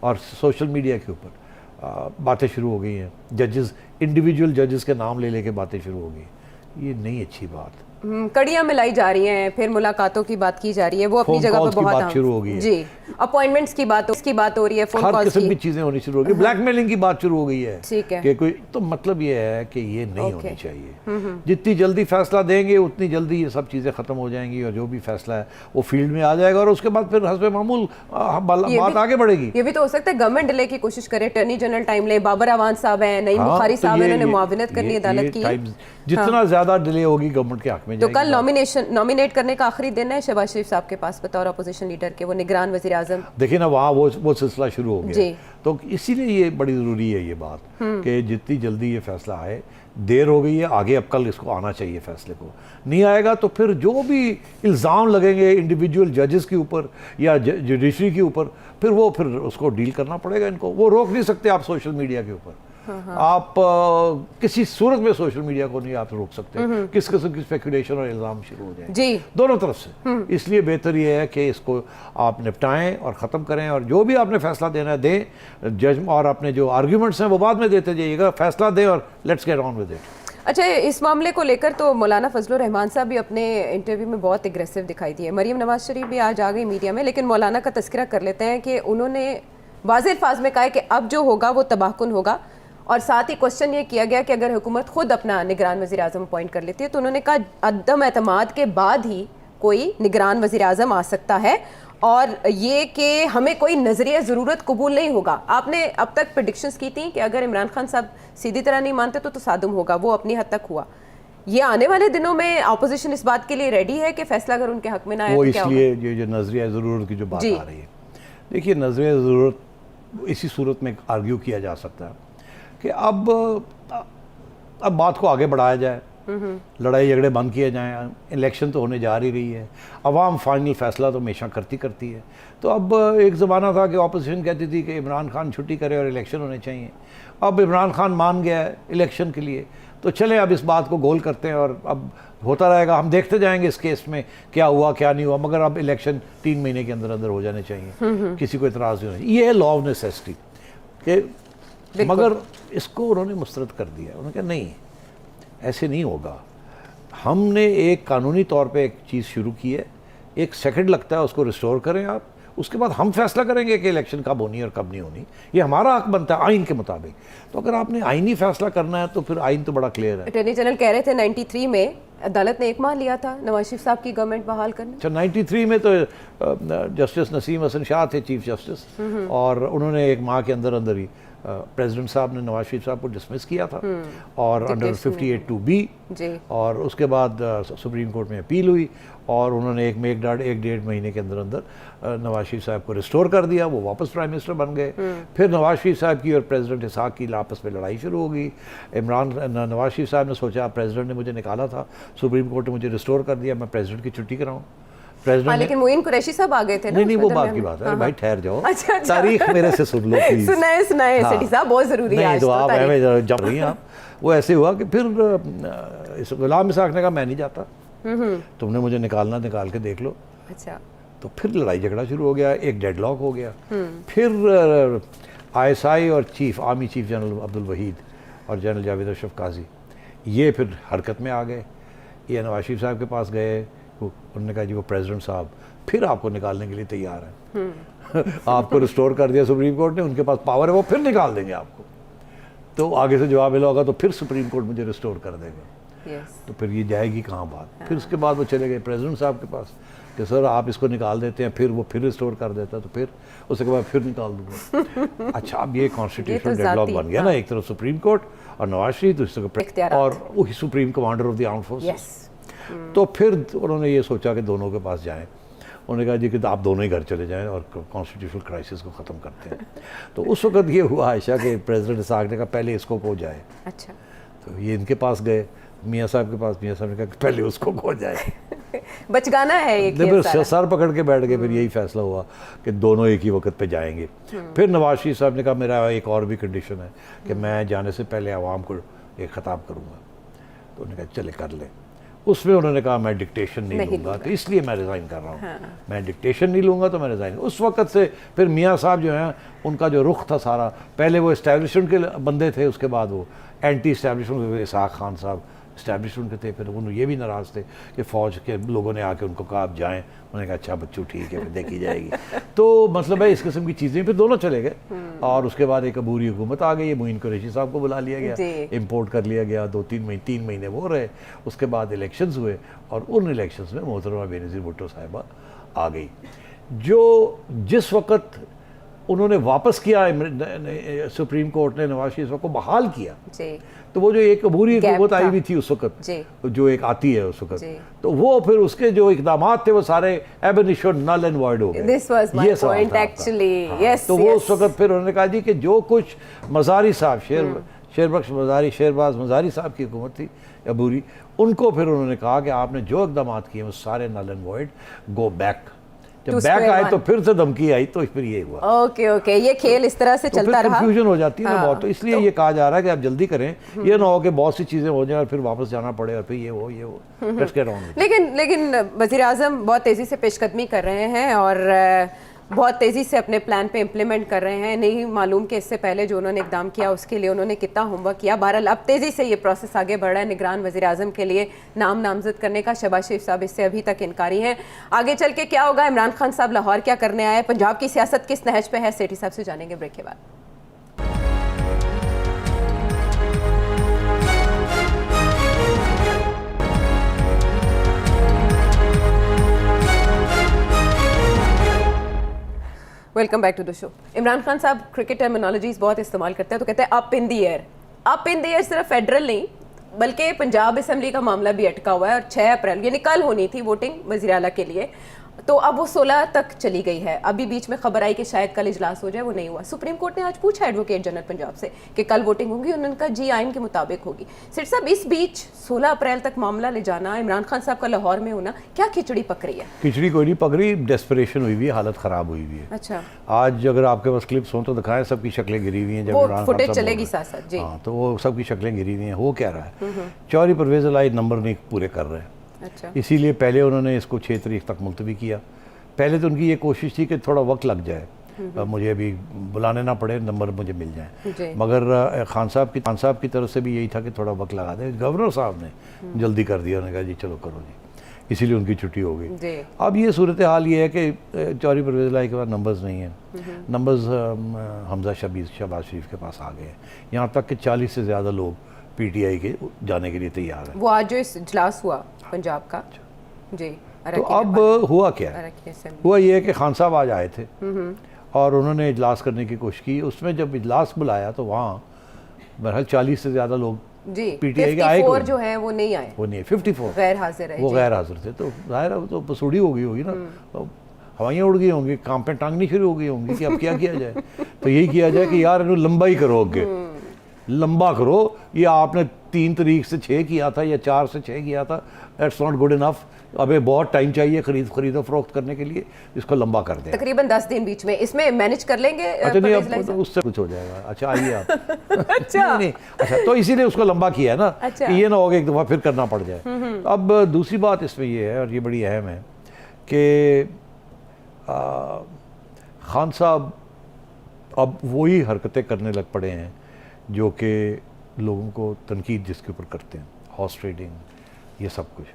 और सोशल मीडिया के ऊपर बातें शुरू हो गई हैं, जजेस, इंडिविजुअल जजेस के नाम ले लेके बातें शुरू हो गई। ये नहीं अच्छी बात। कड़ियां मिलाई जा रही हैं, फिर मुलाकातों की बात की जा रही है, वो अपनी जगह पर बहुत बात शुरू हो गई है जी। अपॉइंटमेंट्स की बात हो रही है, फोन हर कॉल्स किस्म की चीजें होनी शुरू हो गई, ब्लैकमेलिंग की बात शुरू हो गई है। ठीक है कि कोई तो मतलब ये है कि ये नहीं होनी चाहिए। जितनी जल्दी फैसला देंगे उतनी जल्दी ये सब चीजें खत्म हो जाएंगी और जो भी फैसला है वो फील्ड में आ जाएगा और उसके बाद फिर हस्बे मामूल बात आगे बढ़ेगी। ये भी तो हो सकता है गवर्नमेंट डिले की कोशिश करे, अटॉर्नी जनरल टाइम ले, बाबर अवान साहब हैं, नईम बुखारी साहब हैं, उन्होंने मुआविनत करनी अदालत की। जितना ज्यादा डिले होगी गवर्नमेंट के हक में तो कल नॉमिनेट करने का आखिरी दिन है शहबाज शरीफ साहब के पास बतौर अपोजिशन लीडर के, वो निगरान वजीर आजम। देखिए ना वहाँ वो सिलसिला शुरू हो गया, तो इसीलिए ये बड़ी ज़रूरी है ये बात कि जितनी जल्दी ये फैसला आए। देर हो गई है, आगे अब कल इसको आना चाहिए फैसले को। नहीं आएगा तो फिर जो भी इल्ज़ाम लगेंगे इंडिविजुअल जजेस के ऊपर या जुडिशरी के ऊपर, फिर उसको डील करना पड़ेगा इनको। वो रोक नहीं सकते आप सोशल मीडिया के ऊपर। आप किसी सूरत में सोशल मीडिया को नहीं आप रोक सकते, किस किस्म की स्पेकुलेशन और इल्ज़ाम शुरू हो जाए जी दोनों तरफ से। इसलिए बेहतर ये है कि इसको आप निपटाएं और ख़त्म करें, और जो भी आपने फैसला देना है दें। जज और अपने जो आर्ग्यूमेंट्स हैं वो बाद में देते जाइएगा, फैसला दें और let's get on with it. अच्छा, इस मामले को लेकर तो मौलाना फजलुर रहमान साहब भी अपने इंटरव्यू में बहुत एग्रेसिव दिखाई दिए। मरीम नवाज शरीफ भी आज आ गई मीडिया में, लेकिन मौलाना का तस्करा कर लेते हैं कि उन्होंने वाज़ेह अल्फाज में कहा है कि अब जो होगा वो तबाहकुन होगा। और साथ ही क्वेश्चन ये किया गया कि अगर हुकूमत खुद अपना निगरान वज़ीर आज़म अपॉइंट कर लेती है, तो उन्होंने कहा अदम एतमाद के बाद ही कोई निगरान वज़ीर आज़म आ सकता है, और ये कि हमें कोई नज़रिया ज़रूरत कबूल नहीं होगा। आपने अब तक प्रेडिक्शंस की थी कि अगर इमरान खान साहब सीधी तरह नहीं मानते तो तसादुम होगा, वो अपनी हद तक हुआ। ये आने वाले दिनों में अपोजिशन इस बात के लिए रेडी है कि फैसला अगर उनके हक में ना आए तो क्या होगा? इसलिए ये जो नज़रिया ज़रूरत की जो बात आ रही है, देखिए नज़रिया ज़रूरत इसी सूरत में आर्ग्यू किया जा सकता है कि अब बात को आगे बढ़ाया जाए, लड़ाई झगड़े बंद किए जाएं। इलेक्शन तो होने जा रही है, अवाम फाइनल फैसला तो हमेशा करती है। तो अब एक ज़माना था कि अपोजिशन कहती थी कि इमरान खान छुट्टी करे और इलेक्शन होने चाहिए। अब इमरान खान मान गया है इलेक्शन के लिए, तो चलें अब इस बात को गोल करते हैं और अब होता रहेगा, हम देखते जाएंगे इस केस में क्या हुआ क्या नहीं हुआ, मगर अब इलेक्शन 3 महीने के अंदर अंदर हो जाने चाहिए, किसी को इतराज़ नहीं होना। ये है लॉ ऑफ नेसेसिटी के, मगर इसको उन्होंने मुस्तरद कर दिया। उन्होंने कहा नहीं ऐसे नहीं होगा, हमने एक कानूनी तौर पे एक चीज़ शुरू की है, 1 सेकंड लगता है उसको रिस्टोर करें आप, उसके बाद हम फैसला करेंगे कि इलेक्शन कब होनी और कब नहीं होनी। ये हमारा हक बनता है आइन के मुताबिक। तो अगर आपने आइनी फैसला करना है तो फिर आइन तो बड़ा क्लियर है। अटॉर्नी जनरल कह रहे थे 93 में अदालत ने 1 माह लिया था नवाज शरीफ साहब की गवर्नमेंट बहाल करने। अच्छा, 93 में तो जस्टिस नसीम हसन शाह थे चीफ जस्टिस, और उन्होंने 1 माह के अंदर अंदर ही प्रेसिडेंट साहब ने नवाज शरीफ साहब को डिसमिस किया था और अंडर 58(2)(b, और उसके बाद सुप्रीम कोर्ट में अपील हुई और उन्होंने 1.5 महीने के अंदर अंदर नवाज शरीफ साहब को रिस्टोर कर दिया। वो वापस प्राइम मिनिस्टर बन गए। फिर नवाज शरीफ साहब की और प्रेसिडेंट इसाक की आपस में लड़ाई शुरू हो गई। नवाज शरीफ साहब ने सोचा प्रेसिडेंट ने मुझे निकाला था, सुप्रीम कोर्ट ने मुझे रिस्टोर कर दिया, मैं प्रेसिडेंट की छुट्टी कराऊँ। लेकिन मोइन कुरैशी साहब आ गए थे ना। नहीं वो बात की बात है भाई, ठहर जाओ। अच्छा। तारीख मेरे से सुन लो प्लीज। सुनाए सेठी साहब, बहुत जरूरी है। नहीं तो आप हमें जब रही हैं आप। वो ऐसे हुआ कि फिर गुलाम इसाक ने कहा मैं नहीं जाता, तुमने मुझे निकाल के देख लो। अच्छा। तो फिर लड़ाई झगड़ा शुरू हो गया, एक डेडलॉक हो गया। फिर ISI और army chief general Abdul Waheed और जनरल जावेद अशरफ काजी ये फिर हरकत में आ गए। ये नवाज शरीफ साहब के पास गए, उन्होंने कहा जी वो प्रेसिडेंट साहब फिर आपको निकालने के लिए तैयार हैं। आपको रिस्टोर कर दिया सुप्रीम कोर्ट ने, उनके पास पावर है, वो फिर निकाल देंगे आपको। तो आगे से जवाब मिला होगा तो फिर सुप्रीम कोर्ट मुझे रिस्टोर कर देगा। तो फिर ये जाएगी कहाँ बात। फिर उसके बाद वो चले गए प्रेसिडेंट साहब के पास कि सर आप इसको निकाल देते हैं, फिर वो फिर रिस्टोर कर देता, तो फिर उसके बाद फिर निकाल दूंगा। अच्छा, अब ये कॉन्स्टिट्यूशनल डेडलॉक बन गया ना, एक तरफ सुप्रीम कोर्ट और नवाज शरीफ, दूसरे और वही supreme commander of the armed forces. तो फिर उन्होंने ये सोचा कि दोनों के पास जाएं। उन्होंने कहा जी कि आप दोनों ही घर चले जाएं और कॉन्स्टिट्यूशनल क्राइसिस को ख़त्म करते हैं। तो उस वक्त ये हुआ आयशा के प्रेसिडेंट इसाक ने कहा पहले इसको खो जाए। अच्छा, तो ये इनके पास गए मियाँ साहब के पास, मियाँ साहब ने कहा पहले उसको खो जाए। बचगाना है ये फिर सर पकड़ के बैठ गए। फिर यही फैसला हुआ कि दोनों एक ही वक्त पे जाएंगे। फिर नवाज शरीफ साहब ने कहा मेरा एक और भी कंडीशन है कि मैं जाने से पहले आवाम को एक ख़िताब करूँगा। तो उन्होंने कहा चले कर ले। उसमें उन्होंने कहा मैं डिक्टेशन नहीं लूँगा, तो इसलिए मैं रिज़ाइन कर रहा हूँ। हाँ। मैं डिक्टेशन नहीं लूँगा तो मैं रिज़ाइन। उस वक्त से फिर मियाँ साहब जो हैं उनका जो रुख था सारा, पहले वो इस्टेब्लिशमेंट के बंदे थे, उसके बाद वो एंटी इस्टेब्लिशमेंट इसाक खान साहब इस्टेब्लिशमेंट के थे। फिर उन्होंने ये भी नाराज़ थे कि फ़ौज के लोगों ने आके उनको कहा आप जाएँ। उन्होंने कहा अच्छा बच्चों ठीक है, फिर देखी जाएगी। तो मतलब है इस किस्म की चीज़ें। फिर दोनों चले गए और उसके बाद एक अबूरी हुकूमत आ गई। मोइन कुरैशी साहब को बुला लिया गया, इंपोर्ट कर लिया गया। 3 महीने वो रहे। उसके बाद इलेक्शंस हुए और उन इलेक्शंस में मोहतरमा बेनज़ीर भुट्टो साहिबा आ गई, जो जिस वक्त उन्होंने वापस किया सुप्रीम कोर्ट ने नवाज शरीफ को बहाल किया, तो वो जो एक अबूरी हुकूमत आई हुई थी उस वक्त, जो एक आती है उस वक्त, तो वो फिर उसके जो इकदाम थे वो सारे एब इनिशियो नल एंड वॉइड हो गए। ये पॉइंट एक्चुअली। तो वो उस वक्त फिर उन्होंने कहा जी कि जो कुछ मज़ारी साहब शेरबख्श मज़ारी शेरबाज मज़ारी साहब की हुकूमत थी अबूरी, उनको फिर उन्होंने कहा कि आपने जो इकदाम किए वो सारे null and void, go back. जब बैक आए तो फिर से धमकी आई, तो फिर ये हुआ। ओके, ये खेल इस तरह से तो चलता रहा। कंफ्यूजन हो जाती है ना बहुत। तो इसलिए ये कहा जा रहा है कि आप जल्दी करें, ये ना हो कि बहुत सी चीज़ें हो जाए और फिर वापस जाना पड़े और फिर ये हो लेकिन वज़ीर आज़म बहुत तेज़ी से पेशकदमी कर रहे हैं और बहुत तेज़ी से अपने प्लान पे इम्प्लीमेंट कर रहे हैं। नहीं मालूम कि इससे पहले जो उन्होंने इकदाम किया उसके लिए उन्होंने कितना होमवर्क किया। बहरहाल अब तेज़ी से ये प्रोसेस आगे बढ़ रहा है। निगरान वज़ीर आज़म के लिए नामजद करने का शहबाज शरीफ साहब इससे अभी तक इनकारी हैं। आगे चल के क्या होगा, इमरान खान साहब लाहौर क्या करने आए, पंजाब की सियासत किस नहज पे है, सेठी साहब से जानेंगे ब्रेक के बाद। Welcome back to the show. Imran Khan साहब क्रिकेट टर्मिनोलॉजीज बहुत इस्तेमाल करते हैं, तो कहते हैं up in the air. Up in the air सिर्फ फेडरल नहीं बल्कि पंजाब असेंबली का मामला भी अटका हुआ है और 6 अप्रैल यानी कल होनी थी वोटिंग वज़ीर आला के लिए, तो अब वो 16 तक चली गई है। अभी बीच में खबर आई कि शायद कल इजलास हो जाए, वो नहीं हुआ। सुप्रीम कोर्ट ने आज पूछा एडवोकेट जनरल पंजाब से कि कल वोटिंग होगी, उन्होंने कहा जी आइन के मुताबिक होगी। सेठ साहब, इस बीच 16 अप्रैल तक मामला ले जाना, इमरान खान साहब का लाहौर में होना, क्या खिचड़ी पक रही है? खिचड़ी कोई नहीं पक रही, डेस्परेशन हुई हुई है, हालत ख़राब हुई हुई है। अच्छा, आज अगर आपके पास क्लिप्स हों तो दिखाएं, सबकी शक्लें गिरी हुई हैं। जब फुटेज चलेगी साथ साथ जी। हाँ, तो वो सबकी शक्लें गिरी हुई हैं। हो क्या रहा है, चौधरी परवेज़ इलाही नंबर नहीं पूरे कर रहे हैं। अच्छा, इसीलिए पहले उन्होंने इसको 6 तारीख तक मुलतवी किया। पहले तो उनकी ये कोशिश थी कि थोड़ा वक्त लग जाए, मुझे अभी बुलाने ना पड़े, नंबर मुझे मिल जाए। मगर खान साहब की तरफ से भी यही था कि थोड़ा वक्त लगा दें। गवर्नर साहब ने जल्दी कर दिया, उन्होंने कहा जी चलो करो जी, इसीलिए उनकी छुट्टी हो गई। अब ये सूरत हाल ये है कि चौधरी परवेज़ इलाही के पास नंबर्स नहीं हैं। नंबर्स हमजा शहबाज शरीफ के पास आ गए हैं। यहाँ तक कि 40 से ज़्यादा लोग PTI के जाने के लिए तैयार हैं। वो आज जो इस इजलास हुआ पंजाब का जी, तो अब हुआ क्या है, हुआ ये है कि खान साहब आज आए थे और उन्होंने इजलास करने की कोशिश की। उसमें जब इजलास बुलाया तो वहाँ बहरहाल 40 से ज़्यादा लोग जी PTI के आए, जो है वो नहीं आए, वो नहीं, 54 गैर हाजिर है, वो गैर हाजिर थे। तो जाहिर है वो तो बसूड़ी हो गई होगी ना, तो हवाइयाँ उड़ गई होंगी, काम पे टांगनी शुरू हो गई होंगी कि अब क्या किया जाए। तो यही किया जाए कि यार इन्हों लंबा ही करो, आगे लंबा करो। ये आपने 3 तारीख से 6 किया था या 4 से 6 किया था, दैट्स नॉट गुड इनफ। अबे बहुत टाइम चाहिए खरीदो फरोख्त करने के लिए, इसको लंबा कर दें। तकरीबन 10 दिन बीच में इसमें मैनेज कर लेंगे। अच्छा नहीं, अब तो उससे कुछ हो जाएगा। अच्छा आइए आप। अच्छा नहीं, अच्छा तो इसीलिए उसको लंबा किया है ना। अच्छा। कि ये ना हो कि एक दफ़ा फिर करना पड़ जाए। अब दूसरी बात इसमें ये है, और ये बड़ी अहम है, कि खान साहब अब वही हरकतें करने लग पड़े हैं जो कि लोगों को तनकीद जिसके ऊपर करते हैं, हॉर्स ट्रेडिंग, ये सब कुछ।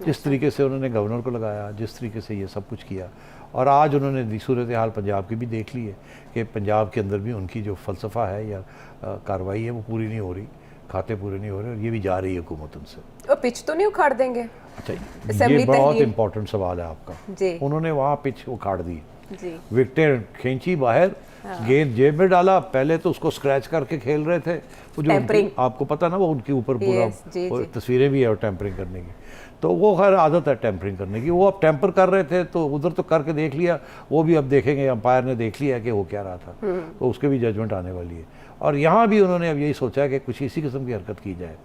जिस तरीके से उन्होंने गवर्नर को लगाया, जिस तरीके से ये सब कुछ किया, और आज उन्होंने सूरत हाल पंजाब की भी देख ली है कि पंजाब के अंदर भी उनकी जो फ़लसफ़ा है या कार्रवाई है वो पूरी नहीं हो रही, खाते पूरे नहीं हो रहे, और ये भी जा रही है हुकूमत उनसे। और पिच तो नहीं उखाड़ देंगे? अच्छा, ये बहुत इंपॉर्टेंट सवाल है आपका जी। उन्होंने वहाँ पिच उखाड़ दी, विकेटें खींची बाहर, गेंद जेब में डाला। पहले तो उसको स्क्रैच करके खेल रहे थे, वो जो आपको पता ना, वो उनके ऊपर पूरा तस्वीरें भी है और टेम्परिंग करने की। तो वो खैर आदत है टेम्परिंग करने की, वो अब टेम्पर कर रहे थे तो उधर तो करके देख लिया, वो भी अब देखेंगे, अंपायर ने देख लिया कि वो क्या रहा था, तो उसके भी जजमेंट आने वाली है। और यहाँ भी उन्होंने अब यही सोचा है कि कुछ इसी किस्म की हरकत की जाए,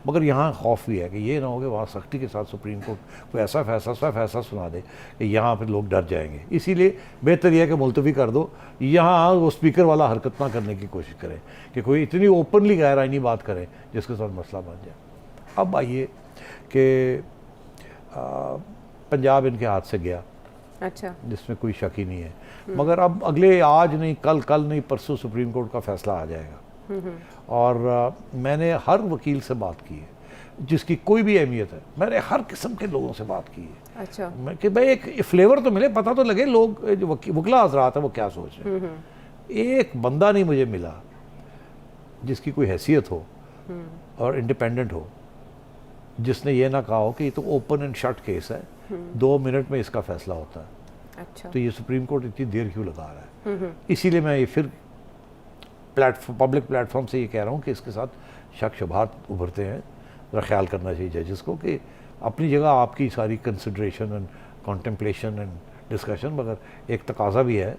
मगर यहाँ खौफ भी है कि ये ना हो कि वहाँ सख्ती के साथ सुप्रीम कोर्ट कोई ऐसा फैसला सुना दे कि यहाँ पर लोग डर जाएंगे। इसीलिए बेहतर यह है कि मुलतवी कर दो, यहाँ वो स्पीकर वाला हरकत ना करने की कोशिश करें कि कोई इतनी ओपनली गैर आईनी बात करे जिसके साथ मसला बन जाए। अब आइए कि पंजाब इनके हाथ से गया, अच्छा, जिसमें कोई शक ही नहीं है, मगर अब अगले आज नहीं कल नहीं परसों सुप्रीम कोर्ट का फैसला आ जाएगा। और मैंने हर वकील से बात की है जिसकी कोई भी अहमियत है, मैंने हर किस्म के लोगों से बात की है। अच्छा, कि भाई एक फ्लेवर तो मिले, पता तो लगे लोग जो वकीला हजरात है वो क्या सोच रहे हैं। एक बंदा नहीं मुझे मिला जिसकी कोई हैसियत हो और इंडिपेंडेंट हो जिसने ये ना कहा हो कि ये तो ओपन एंड शट केस है, 2 मिनट में इसका फैसला होता है। अच्छा, तो ये सुप्रीम कोर्ट इतनी देर क्यों लगा रहा है? इसीलिए मैं ये फिर पब्लिक प्लेटफॉर्म से ये कह रहा हूँ कि इसके साथ शक शुबहात उभरते हैं, ज़रा ख्याल करना चाहिए जजेस को कि अपनी जगह आपकी सारी consideration and contemplation and discussion, मगर एक तकाजा भी है,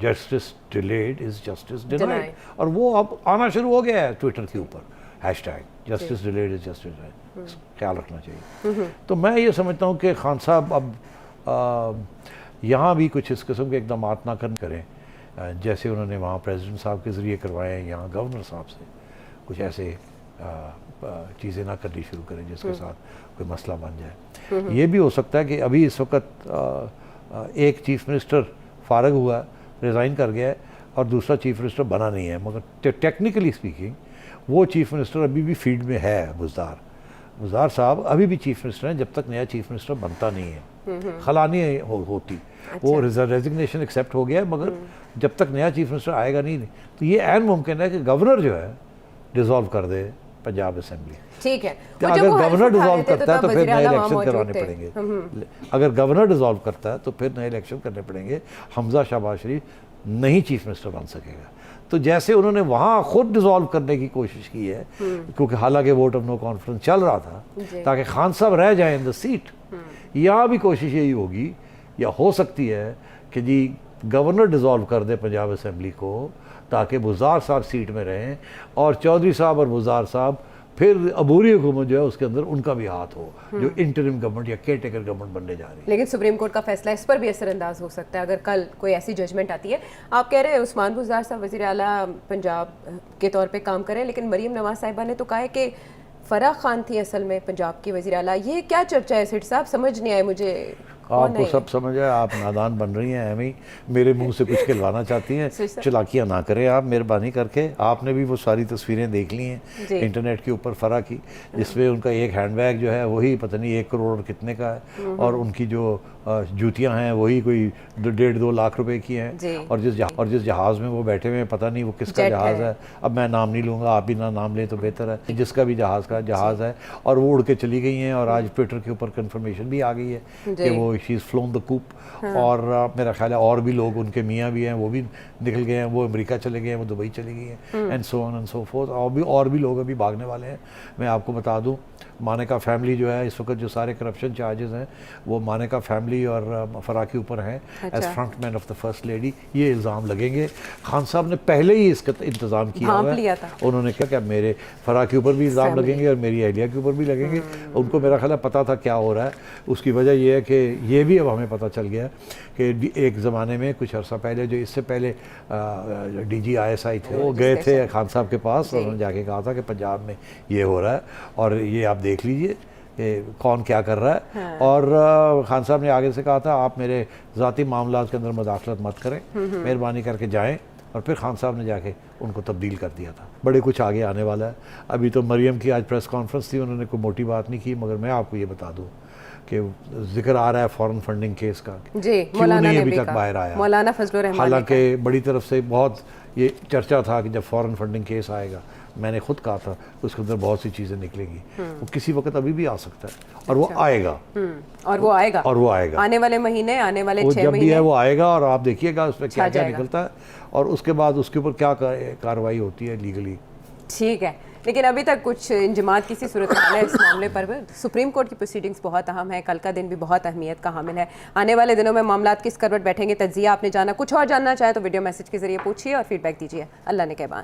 justice delayed is justice denied, और वो अब आना शुरू हो गया है ट्विटर के ऊपर, hashtag justice delayed is justice denied, ख्याल रखना चाहिए। तो मैं ये समझता हूँ कि खान साहब अब यहाँ भी कुछ इस किस्म के इकदाम ना करें जैसे उन्होंने वहाँ प्रेसिडेंट साहब के ज़रिए करवाए हैं, यहाँ गवर्नर साहब से कुछ ऐसे चीज़ें ना करनी शुरू करें जिसके साथ कोई मसला बन जाए। ये भी हो सकता है कि अभी इस वक्त एक चीफ मिनिस्टर फारग हुआ, रिज़ाइन कर गया है, और दूसरा चीफ मिनिस्टर बना नहीं है, मगर टेक्निकली स्पीकिंग वो चीफ मिनिस्टर अभी भी फील्ड में है। बुज़दार साहब अभी भी चीफ मिनिस्टर हैं जब तक नया चीफ मिनिस्टर बनता नहीं है, खलानी होती। अच्छा। वो रेजिग्नेशन एक्सेप्ट हो गया है, मगर जब तक नया चीफ मिनिस्टर आएगा नहीं, तो ये ऐन मुमकिन है कि गवर्नर जो है डिसॉल्व कर दे पंजाब असेंबली। ठीक है, अगर गवर्नर डिसॉल्व करता है तो फिर नए इलेक्शन करवाने पड़ेंगे। अगर गवर्नर डिसॉल्व करता है तो फिर नए इलेक्शन करने पड़ेंगे। हमजा शहबाज शरीफ नहीं चीफ मिनिस्टर बन सकेगा। तो जैसे उन्होंने वहाँ खुद डिसॉल्व करने की कोशिश की है, क्योंकि हालांकि वोट ऑफ नो कॉन्फ्रेंस चल रहा था ताकि खान साहब रह जाए इन द सीट, यहाँ भी कोशिश यही होगी या हो सकती है कि जी गवर्नर डिसॉल्व कर दे पंजाब असेंबली को ताकि बुज़दार साहब सीट में रहें, और चौधरी साहब और बुज़दार साहब फिर अबूरी हुकूमत जो है उसके अंदर उनका भी हाथ हो, जो इंटरिम गवर्नमेंट या केयर टेकर गवर्नमेंट बनने जा रही है। लेकिन सुप्रीम कोर्ट का फैसला इस पर भी असरअंदाज हो सकता है अगर कल कोई ऐसी जजमेंट आती है। आप कह रहे हैं उस्मान बुज़दार साहब वज़ीर आला पंजाब के तौर पे काम करें, लेकिन मरीम नवाज साहिबा ने तो कहा है कि फराह खान थी असल में पंजाब की वज़ीर आला। ये क्या चर्चा है सेठ साहब, समझ नहीं आए मुझे। आपको सब समझ है, आप नादान बन रही हैं, एम मेरे मुंह से कुछ खिलवाना चाहती हैं। चलाकियाँ ना करें आप मेहरबानी करके। आपने भी वो सारी तस्वीरें देख ली हैं इंटरनेट के ऊपर फराह की, जिसमें उनका एक हैंडबैग जो है वही पता नहीं 1 करोड़ कितने का है, और उनकी जो जूतियाँ हैं वही कोई 1.5-2 लाख रुपए की हैं, और जिस जहाज़ में वो बैठे हुए हैं पता नहीं वो किसका जहाज़ है। अब मैं नाम नहीं लूँगा, आप भी ना नाम लें तो बेहतर है। जिसका भी जहाज़ है और वो उड़ के चली गई हैं, और आज ट्विटर के ऊपर कंफर्मेशन भी आ गई है कि वो she is flown the coup. और मेरा ख्याल है और भी लोग, उनके मियाँ भी हैं, वो भी निकल गए हैं, वो अमेरिका चले गए हैं, वो दुबई चली गई हैं, and so on and so fourth. और भी लोग अभी भागने वाले हैं। मैं आपको बता दूं, मानेका फैमिली जो है इस वक्त जो सारे करप्शन चार्जेस हैं वो मानेका फैमिली और फराह के ऊपर हैं as frontman of the first lady. ये इल्ज़ाम लगेंगे। खान साहब ने पहले ही इसका इंतज़ाम किया हुआ है। उन्होंने कहा कि मेरे फराह के ऊपर भी इल्ज़ाम लगेंगे और मेरी अहलिया के ऊपर भी लगेंगे। उनको मेरा ख्याल है पता था क्या हो रहा है। उसकी वजह यह है कि ये भी अब हमें पता चल गया कि एक ज़माने में कुछ अर्सा पहले, जो इससे पहले DG ISI थे, वो गए थे खान साहब के पास, उन्होंने जाके कहा था कि पंजाब में ये हो रहा है और ये आप देख लीजिए कि कौन क्या कर रहा है। और खान साहब ने आगे से कहा था आप मेरे ज़ाती मामलात के अंदर मुदाखलत मत करें, मेहरबानी करके जाएं। और फिर खान साहब ने जाके उनको तब्दील कर दिया था। बड़े कुछ आगे आने वाला है। अभी तो मरियम की आज प्रेस कॉन्फ्रेंस थी, उन्होंने कोई मोटी बात नहीं की, मगर मैं आपको ये बता दूँ कि जिक्र आ रहा है फॉरेन फंडिंग केस का, क्यों नहीं अभी तक बाहर आया। मौलाना फजलुर रहमान, हालांकि बड़ी तरफ से बहुत ये चर्चा था कि जब फॉरेन फंडिंग केस आएगा, मैंने खुद कहा था उसके अंदर बहुत सी चीज़ें निकलेंगी, वो किसी वक्त अभी भी आ सकता है, और वो आएगा, और वो आएगा आने वाले महीने, आने वाले 6 महीने, जब भी है वो आएगा। और आप देखिएगा उसमें क्या क्या निकलता है, और उसके बाद उसके ऊपर क्या कार्रवाई होती है लीगली, ठीक है, लेकिन अभी तक कुछ इंजमात की सी सूरत हाल है इस मामले पर भी। सुप्रीम कोर्ट की प्रोसीडिंग्स बहुत अहम है, कल का दिन भी बहुत अहमियत का हामिल है। आने वाले दिनों में मामलात किस करवट बैठेंगे, तज्जिया आपने जाना, कुछ और जानना चाहे तो वीडियो मैसेज के जरिए पूछिए और फीडबैक दीजिए। अल्लाह ने कहबान।